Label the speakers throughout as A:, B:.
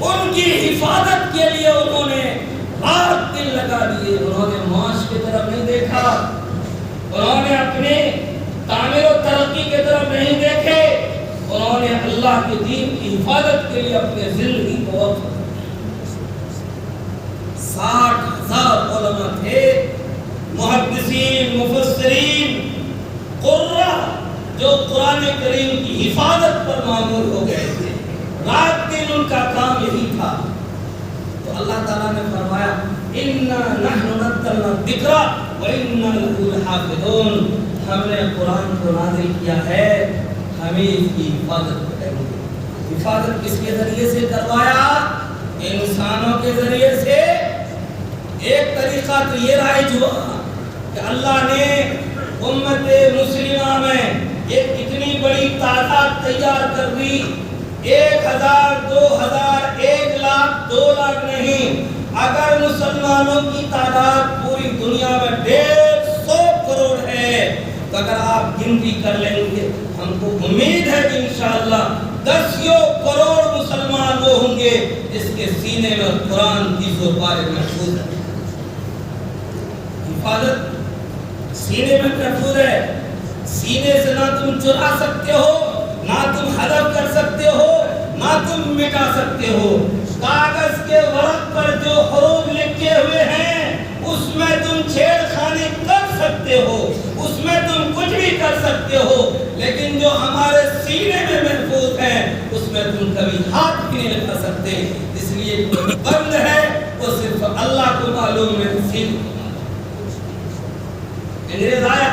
A: ان کی حفاظت کے لیے انہوں نے رات دن لگا دیے. انہوں نے معاش کی طرف نہیں دیکھا, انہوں نے اپنے تعمیر و ترقی کی طرف نہیں دیکھے, انہوں نے اللہ کے دین کی حفاظت کے لیے اپنے زندگی کو وقف کر دیا. 60,000 علماء تھے, محدثین, مفسرین, قراء, جو قرآن کریم کی حفاظت پر مامور ہو گئے تھے. رات دن ان کا کام یہی تھا. تو اللہ تعالیٰ نے فرمایا اِنَّا نَحْنُ نَزَّلْنَا الذِّكْرَ وَإِنَّا لَهُ لَحَافِظُونَ. ہم نے قرآن کو نازل کیا ہے, ہمیں اس کی حفاظت کریں گے. حفاظت کس کے ذریعے سے کروایا؟ انسانوں کے ذریعے سے. ایک طریقہ تو یہ رائج ہوا کہ اللہ نے امت مسلمہ میں ایک اتنی بڑی تعداد تیار کر دی, 1,000, 2,000, 1,00,000, 2,00,000 نہیں. اگر مسلمانوں کی تعداد پوری دنیا میں 150 کروڑ ہے تو اگر آپ گنتی کر لیں گے, ہم کو امید ہے کہ انشاءاللہ 10 کروڑ مسلمان وہ ہوں گے جس کے سینے میں قرآن کی پارے محفوظ ہے. حفاظت سینے میں محفوظ ہے. سینے سے نہ تم چرا سکتے ہو, نہ تم حذف کر سکتے ہو, نہ تم مٹا سکتے ہو. کاغذ کے ورق پر جو حروف لکھے ہوئے ہیں اس میں تم چھیڑ خانی کر سکتے ہو, اس میں تم کچھ بھی کر سکتے ہو, لیکن جو ہمارے سینے میں محفوظ ہے اس میں تم کبھی ہاتھ بھی نہیں لگا سکتے. اس لیے کوئی بند ہے وہ صرف اللہ کو معلوم ہے. انگریز آیا,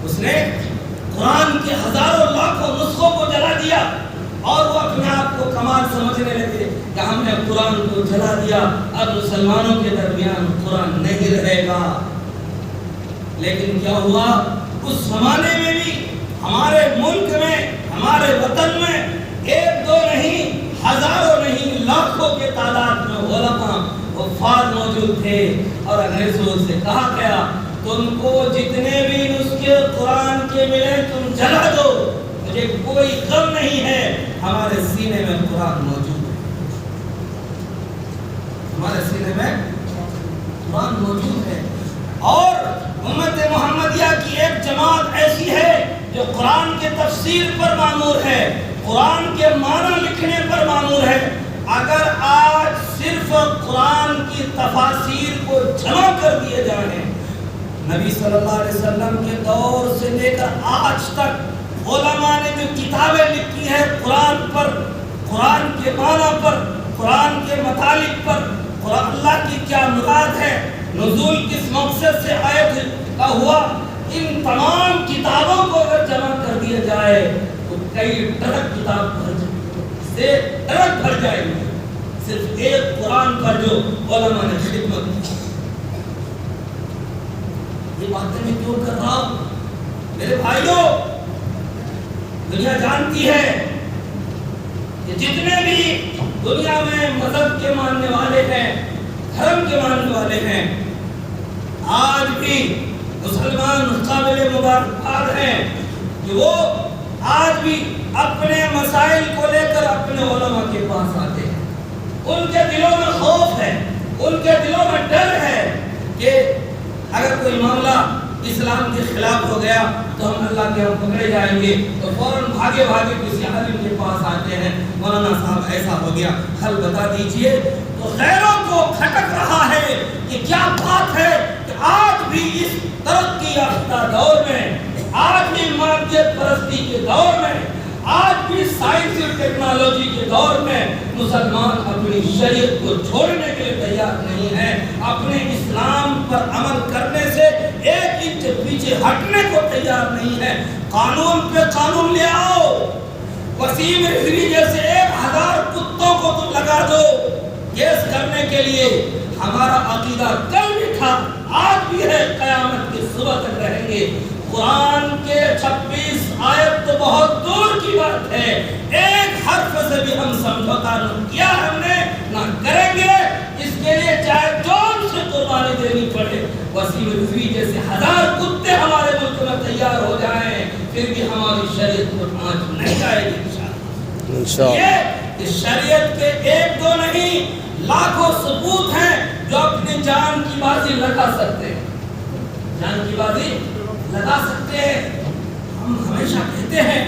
A: اس نے قرآن کے ہزاروں لاکھوں نسخوں کو جلا دیا اور وہ اپنے آپ کو کمال سمجھنے لگے کہ ہم نے قرآن کو جلا دیا, اب مسلمانوں کے درمیان قرآن نہیں رہے گا. لیکن کیا ہوا, اس زمانے میں بھی ہمارے ملک میں, ہمارے وطن میں 1-2 نہیں, ہزاروں نہیں, لاکھوں کے تعداد میں علماء وفاد موجود تھے. اور انگریزوں سے کہا گیا تم کو جتنے بھی نسخے قرآن کے ملے تم جلا دو, مجھے کوئی غم نہیں ہے, ہمارے سینے میں قرآن موجود ہے. ہمارے سینے میں قرآن موجود ہے. اور امت محمدیہ کی ایک جماعت ایسی ہے جو قرآن کے تفسیر پر مامور ہے, قرآن کے معنی لکھنے پر مامور ہے. اگر آج صرف قرآن کی تفاسیر کو جمع کر دیے جائیں, نبی صلی اللہ علیہ وسلم کے دور سے لے کر آج تک علماء نے جو کتابیں لکھی ہیں قرآن پر, قرآن کے معنی پر, قرآن کے مطالب پر, قرآن اللہ کی کیا مراد ہے, نزول کس مقصد سے آیت کا ہوا, ان تمام کتابوں کو اگر جمع کر دیا جائے تو کئی ٹرک کتاب بھر جائیں گے صرف ایک قرآن پر جو علماء نے خدمت کی. یہ باتیں میں کیوں کر رہا ہوں میرے بھائیوں؟ دنیا جانتی ہے کہ جتنے بھی دنیا میں مذہب کے ماننے والے ہیں, دھرم کے ماننے والے ہیں, آج بھی مسلمان قابل مبارکباد ہیں کہ وہ آج بھی اپنے مسائل کو لے کر اپنے علماء کے پاس آتے ہیں. ان کے دلوں میں خوف ہے, ان کے دلوں میں ڈر ہے کہ اگر کوئی معاملہ اسلام کے خلاف ہو گیا تو ہم اللہ کے ہم پکڑے جائیں گے, تو فوراً بھاگے بھاگے کسی عالم کے پاس آتے ہیں, مولانا صاحب ایسا ہو گیا, حل بتا دیجئے. تو غیروں کو کھٹک رہا ہے کہ کیا بات ہے کہ آج بھی اس ترقی یافتہ دور میں, آج بھی مادیت پرستی کے دور میں, آج بھی سائنس اور ٹیکنالوجی کے دور میں مسلمان اپنی شریعت کو چھوڑنے کے لیے تیار نہیں ہے, اپنے اسلام پر عمل کرنے سے 1 انچ پیچھے ہٹنے کو تیار نہیں ہے. قانون پہ قانون لے آؤ, وسیم رضوی جیسے 1000 کتوں کو تم لگا دو کیس کرنے کے لیے. ہمارا عقیدہ کل بھی تھا, آج بھی ہے, قیامت کی صبح تک رہیں گے. قرآن کے 26 آیت تو بہت دور کی بات ہے, ایک حرف سے بھی ہم سمجھوتا نہ کیا ہم نے, نہ کریں گے. اس کے لیے چاہے جان سے قربانی دینی پڑے. وسیم رضوی جیسے 1000 کتے ہمارے ملک میں تیار ہو جائیں, پھر بھی ہماری شریعت کو آنچ نہیں جائے گی انشاءاللہ. کہ شریعت کے ایک دو نہیں لاکھوں ثبوت ہیں جو اپنی جان کی بازی لگا سکتے ہیں، جان کی بازی لگا سکتے ہیں۔ ہم ہمیشہ کہتے ہیں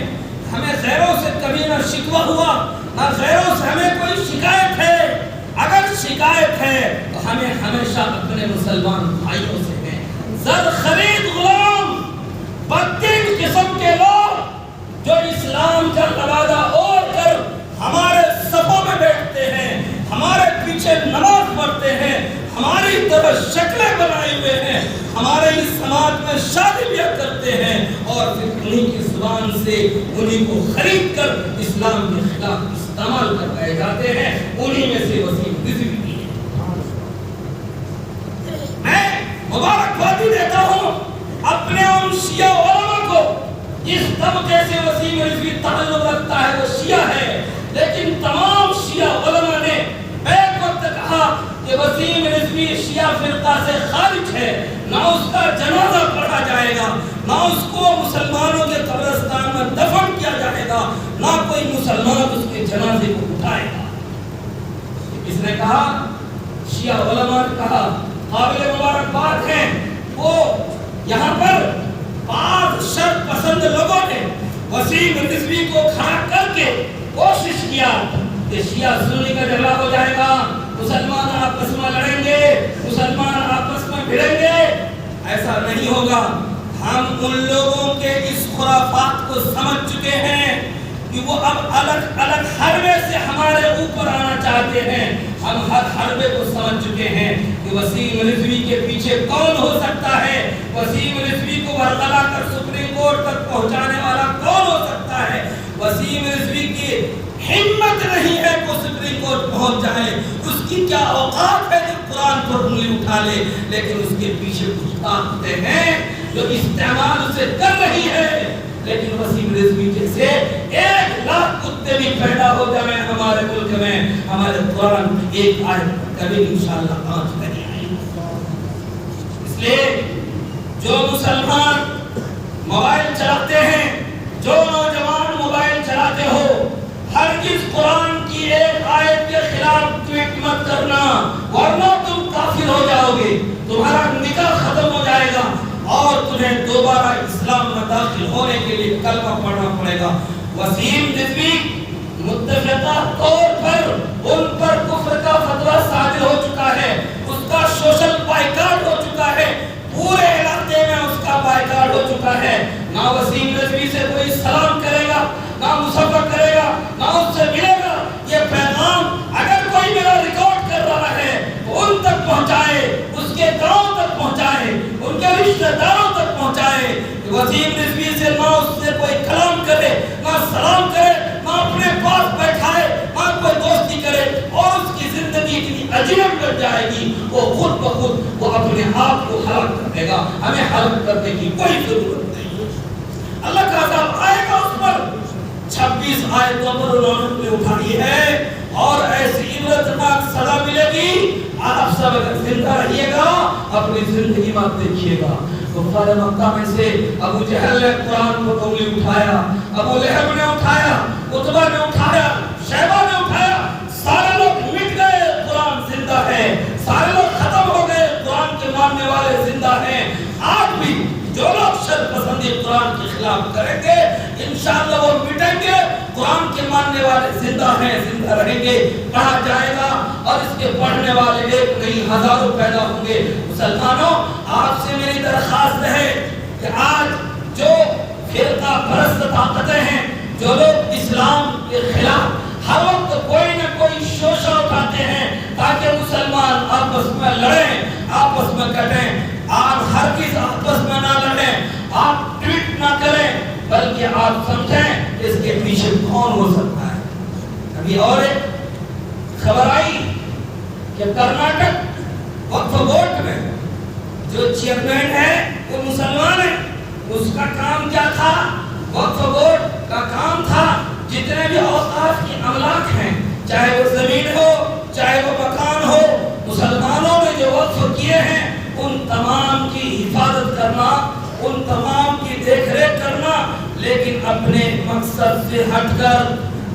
A: ہمیں غیروں سے کبھی نہ شکوہ ہوا، نہ غیروں سے ہمیں کوئی شکایت ہے۔ اگر شکایت ہے تو ہمیں ہمیشہ اپنے مسلمان بھائیوں سے ہے۔ زر خرید غلام، بدترین قسم کے لوگ جو اسلام کا لبادہ اوڑھ کر ہمارے صفوں میں بیٹھتے ہیں، ہمارے پیچھے نماز پڑھتے ہیں، ہماری طرح شکلیں بنائے ہوئے ہیں، ہمارے اس سماج میں شادی بیاہ کرتے ہیں اور پھر انہی کی زبان سے انہی کو خرید کر اسلام کے خلاف استعمال کرائے جاتے ہیں، انہی میں سے وسیم رضوی بھی ہے۔ میں مبارکبادی دیتا ہوں اپنے ان شیعہ علماء کو، جس طبقے سے وسیم رضوی تعلق رکھتا ہے وہ شیعہ ہے، لیکن تمام شیعہ علماء نے ایک وقت کہا کہ وسیم رضوی شیعہ فرقہ سے خارج ہے، نہ اس کا جنازہ پڑھا جائے گا، نہ اس کو مسلمانوں کے قبرستان میں دفن کیا جائے گا، نہ کوئی مسلمان اس کے جنازے کو اٹھائے گا۔ اس نے کہا، شیعہ علماء نے کہا، قابل مبارکباد ہیں وہ یہاں پر بعض شرط پسند لوگوں نے وسیم رضوی کو کھڑا کر کے کوشش کیا کہ شیعہ سنی کا جھگڑا ہو جائے گا، مسلمان آپس میں لڑیں گے، مسلمان آپس میں بھڑیں گے۔ ایسا نہیں ہوگا۔ ہم ان لوگوں کے اس خرافات کو سمجھ چکے ہیں کہ وہ اب الگ الگ حربے سے ہمارے اوپر آنا چاہتے ہیں۔ ہم ہر حربے کو سمجھ چکے ہیں کہ وسیم رضوی کے پیچھے کون ہو سکتا ہے، وسیم رضوی کو برقلا کر سپریم کورٹ تک پہنچانے والا کون ہو سکتا ہے۔ وسیم رضوی کی ہمت نہیں ہے کہ سپریم کورٹ پہنچ جائے، اس کی کیا اوقات ہے کہ قرآن پر انگلی اٹھا لے، لیکن اس کے پیچھے کچھ طاقتیں ہیں جو استعمال اسے کر رہی ہے۔ لیکن وسیم رضوی جیسے 1,00,000 کتے بھی پیدا ہو جائیں ہمارے ملک میں، ہمارے قرآن ایک آیت کبھی انشاءاللہ آنچ نہیں آئے۔ اس لیے جو مسلمان موبائل چلاتے ہیں، جو نوجوان موبائل چلاتے ہو، ہرگز قرآن کی ایک آیت کے خلاف ٹویٹ مت کرنا، ورنہ تم کافر ہو جاؤ گے، تمہارا نکاح ختم ہو جائے گا اور تمہیں دوبارہ اسلام میں داخل ہونے کے لیے کلمہ پڑھنا پڑے گا۔ وسیم رضوی متفقہ طور پر ان پر کفر کا فتویٰ صادر ہو چکا ہے، اس کا سوشل بائیکاٹ ہو چکا ہے، پورے علاقے میں اس کا بائیکاٹ ہو چکا ہے۔ نہ وسیم رضوی سے کوئی سلام کرے گا، نہ مصافحہ کرے گا، نہ اس سے ملے گا۔ یہ پیغام اگر کوئی میرا ریکارڈ کر رہا ہے تو ان تک پہنچائے، اس کے گاؤں تک پہنچائے، ان کے رشتہ داروں تک پہنچائے۔ وسیم رضوی سے نہ اس سے کوئی کلام کرے، نہ سلام کرے، نہ اپنے پاس بیٹھائے، نہ کوئی دوستی کرے، اور اس کی زندگی اتنی عجیب بن جائے گی وہ خود بخود وہ اپنے آپ کو ہلاک کر دے گا۔ ہمیں ہلاک کرنے کی کوئی ضرورت نہیں۔ اللہ کا عذاب آئے گا اس پر۔ 26 آیتوں پر انہوں نے اٹھائی ہے اور ایسی عبرتناک سزا ملے گی۔ آپ سب اگر زندہ رہیے گا اپنی زندگی میں دیکھیے گا۔ کفار مکہ میں سے ابو جہل نے قرآن کو انگلی اٹھایا، ابو لہب نے اٹھایا، عتبہ نے اٹھایا، شیبہ نے اٹھایا، سارے لوگ مٹ گئے، قرآن زندہ ہے، سارے لوگ ختم ہو گئے، قرآن کے ماننے والے زندہ ہیں۔ آج بھی جو لوگ شر پسندی قرآن کے خلاف کریں گے انشاءاللہ وہ مٹیں گے، قرآن کے ماننے والے زندہ ہیں، زندہ رہیں گے، پڑھا جائے گا اور اس کے پڑھنے والے ایک نہیں ہزاروں پیدا ہوں گے۔ مسلمانوں، آپ سے میری درخواست ہے کہ آج جو فرقہ پرست طاقتیں ہیں، جو لوگ اسلام کے خلاف ہر وقت کوئی نہ کوئی شوشہ اٹھاتے ہیں تاکہ مسلمان آپس میں لڑیں، آپس میں کٹیں، آپ ہرگز آپس میں نہ لڑیں، آپ ٹویٹ نہ کریں، بلکہ آپ سمجھیں اس کے پیچھے کون ہو سکتا ہے۔ ابھی اور ایک خبر آئی کہ کرناٹک وقف بورڈ میں جو چیئرمین ہے وہ مسلمان ہے۔ اس کا کام کیا تھا؟ وقف بورڈ کا کام تھا جتنے بھی اوقاف کی املاک ہیں، چاہے وہ زمین ہو، چاہے وہ مکان ہو، مسلمانوں نے جو وقف کیے ہیں ان تمام کی حفاظت کرنا، ان تمام کی دیکھ ریکھ کرنا، لیکن اپنے مقصد سے ہٹ کر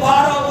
A: 12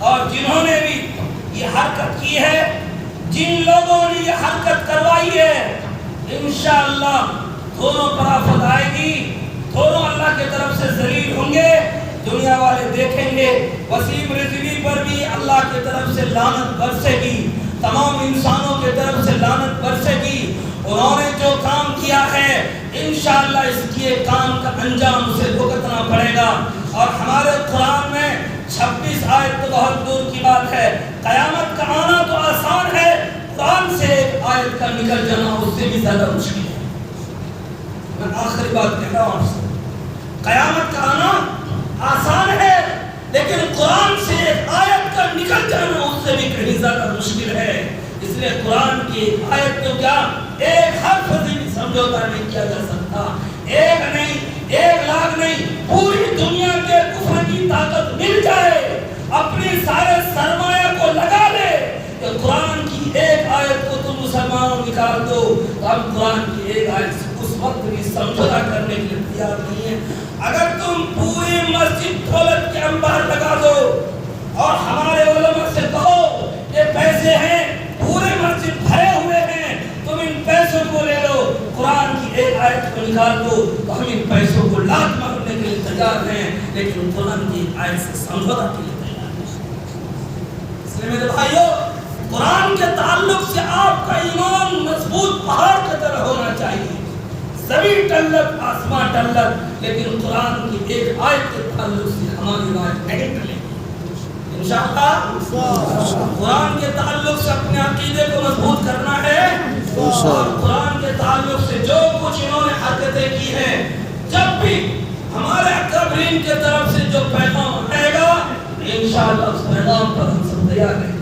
A: اور جنہوں نے بھی یہ حرکت کی ہے، جن لوگوں نے یہ حرکت کروائی ہے، انشاءاللہ دونوں پر آفت آئے گی، دونوں اللہ کی طرف سے ذلیل ہوں گے، دنیا والے دیکھیں گے، وسیم رضوی پر بھی اللہ کی طرف سے لعنت برسے گی، تمام انسانوں کی طرف سے لعنت برسے گی۔ انہوں نے جو کام کیا ہے انشاءاللہ اس کے کام کا انجام اسے بھگتنا پڑے گا۔ اور ہمارے قرآن میں 26 آیت تو بہت دور کی بات ہے، قیامت کا آنا تو آسان ہے، قرآن سے ایک آیت کا نکل جانا اس سے بھی زیادہ مشکل ہے۔ میں آخری بات کہہ رہا ہوں آپ سے، قیامت کا آنا آسان ہے لیکن قرآن سے ایک آیت کا نکل جانا اس سے بھی کہیں زیادہ مشکل ہے۔ اس لیے قرآن کی آیت کو کیا ایک حرف سے بھی سمجھوتا نہیں کیا جا سکتا، ایک نہیں، 1,00,000 نہیں، پوری دنیا کے کفر کی طاقت مل جائے، اپنے سارے سرمایہ کو لگا لے کہ قرآن کی ایک آیت کو تم مسلمانوں نکال دو، تو ہم قرآن کی ایک آیت سے اس وقت بھی سمجھوتا کرنے کے لیے تیار نہیں ہے۔ اگر تم پوری مسجد دولت کے انبار لگا دو اور ہمارے علماء سے کہو کہ پیسے ہیں پورے مسجد بھرے ہوئے ہیں، تم ان پیسوں کو لے لو، قرآن کی ایک آیت کو نکال دو، تو ہم ان پیسوں کو لات مارنے کے لیے تیار ہیں، لیکن قرآن کی آیت سے سمجھوتا کے لیے تیار نہیں۔ اس لیے میرے بھائیوں، قرآن کے تعلق سے آپ کا ایمان مضبوط پہاڑ کی طرح ہونا چاہیے، زمین ٹلت آسمان ٹلت، لیکن قرآن کی ایک آیت کے تعلق سے ہماری آیت نہیں ٹلے گی۔ انشاءاللہ قرآن کے تعلق سے اپنے عقیدے کو مضبوط کرنا ہے، اور قرآن کے تعلق سے جو کچھ انہوں نے حرکتیں کی ہیں، جب بھی ہمارے اکابرین کے طرف سے جو پیغام آئے گا انشاءاللہ اس پیغام پر ہم سب تیار ہیں۔